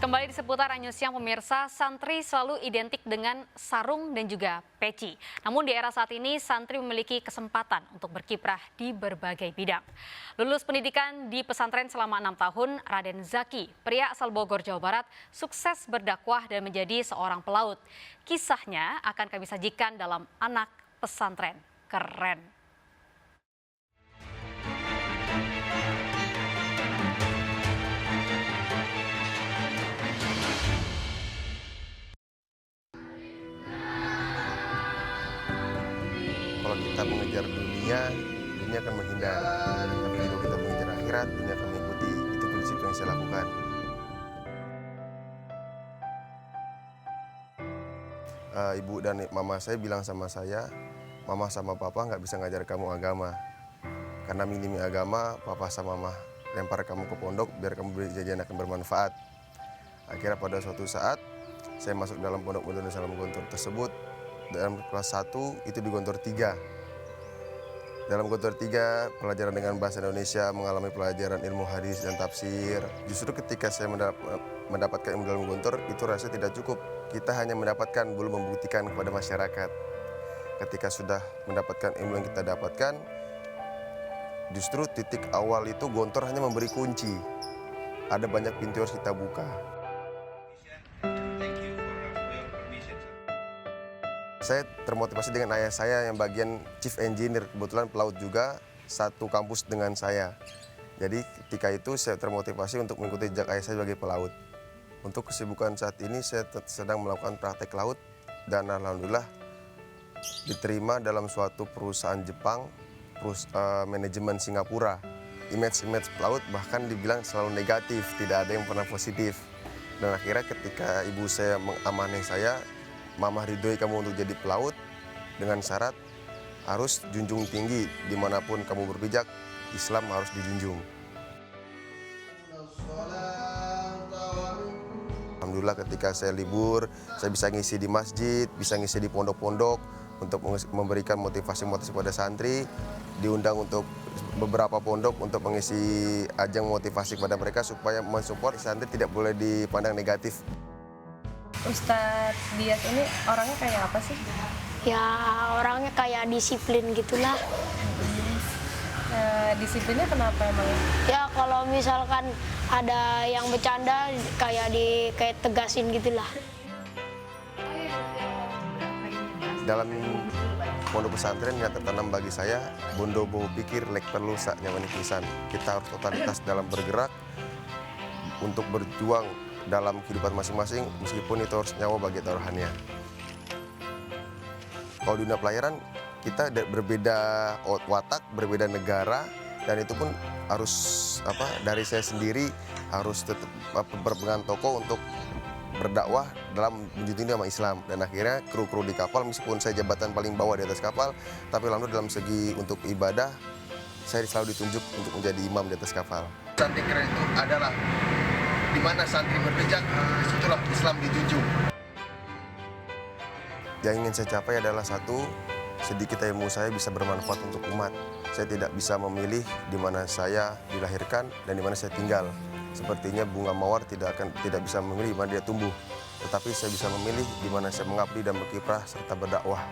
Kembali di seputar News Siang pemirsa, santri selalu identik dengan sarung dan juga peci. Namun di era saat ini, santri memiliki kesempatan untuk berkiprah di berbagai bidang. Lulus pendidikan di pesantren selama 6 tahun, Raden Zaki, pria asal Bogor, Jawa Barat, sukses berdakwah dan menjadi seorang pelaut. Kisahnya akan kami sajikan dalam Anak Pesantren Keren. Kalau kita mengejar dunia, dunia akan menghindar. Tapi jika kita mengejar akhirat, dunia akan mengikuti. Itu prinsip yang saya lakukan. Ibu dan mama saya bilang sama saya, mama sama papa nggak bisa ngajar kamu agama. Karena minimi agama, papa sama mama lempar kamu ke pondok biar kamu berjajan akan bermanfaat. Akhirnya pada suatu saat, saya masuk dalam pondok Modern Salam Gontor tersebut. Dalam kelas 1 itu di Gontor 3. Dalam Gontor 3, pelajaran dengan bahasa Indonesia, mengalami pelajaran ilmu hadis dan tafsir. Justru ketika saya mendapatkan ilmu dalam Gontor, itu rasanya tidak cukup. Kita hanya mendapatkan, belum membuktikan kepada masyarakat. Ketika sudah mendapatkan ilmu yang kita dapatkan, justru titik awal itu Gontor hanya memberi kunci. Ada banyak pintu yang harus kita buka. Saya termotivasi dengan ayah saya yang bagian chief engineer, kebetulan pelaut juga, satu kampus dengan saya. Jadi ketika itu saya termotivasi untuk mengikuti jejak ayah saya sebagai pelaut. Untuk kesibukan saat ini saya sedang melakukan praktek laut dan alhamdulillah diterima dalam suatu perusahaan Jepang, manajemen Singapura. Image pelaut bahkan dibilang selalu negatif, tidak ada yang pernah positif. Dan akhirnya ketika ibu saya mengamanai saya, Mama ridhoi kamu untuk jadi pelaut dengan syarat harus junjung tinggi dimanapun kamu berpijak, Islam harus dijunjung. Alhamdulillah ketika saya libur, saya bisa ngisi di masjid, bisa ngisi di pondok-pondok untuk memberikan motivasi-motivasi pada santri, diundang untuk beberapa pondok untuk mengisi ajang motivasi kepada mereka supaya mensupport santri tidak boleh dipandang negatif. Ustadz Dias ini orangnya kayak apa sih? Ya orangnya kayak disiplin gitulah. Disiplinnya kenapa emang? Ya kalau misalkan ada yang bercanda kayak tegasin gitulah. Dalam pondok pesantren yang tertanam bagi saya, bondo boho pikir lek perlu sak nyaman pisan. Kita harus totalitas dalam bergerak untuk berjuang dalam kehidupan masing-masing, meskipun itu harus nyawa bagi taruhannya. Kalau di dunia pelayaran, kita berbeda watak, berbeda negara, dan itu pun harus dari saya sendiri harus tetap berpegang tokoh untuk berdakwah dalam menjunjung nama Islam. Dan akhirnya kru-kru di kapal, meskipun saya jabatan paling bawah di atas kapal, tapi alhamdulillah dalam segi untuk ibadah, saya selalu ditunjuk untuk menjadi imam di atas kapal. Santri keren itu adalah di mana santri berpijak, disitulah Islam dijunjung. Yang ingin saya capai adalah satu, sedikit ilmu saya bisa bermanfaat untuk umat. Saya tidak bisa memilih di mana saya dilahirkan dan di mana saya tinggal. Sepertinya bunga mawar tidak bisa memilih di mana dia tumbuh. Tetapi saya bisa memilih di mana saya mengabdi dan berkiprah serta berdakwah.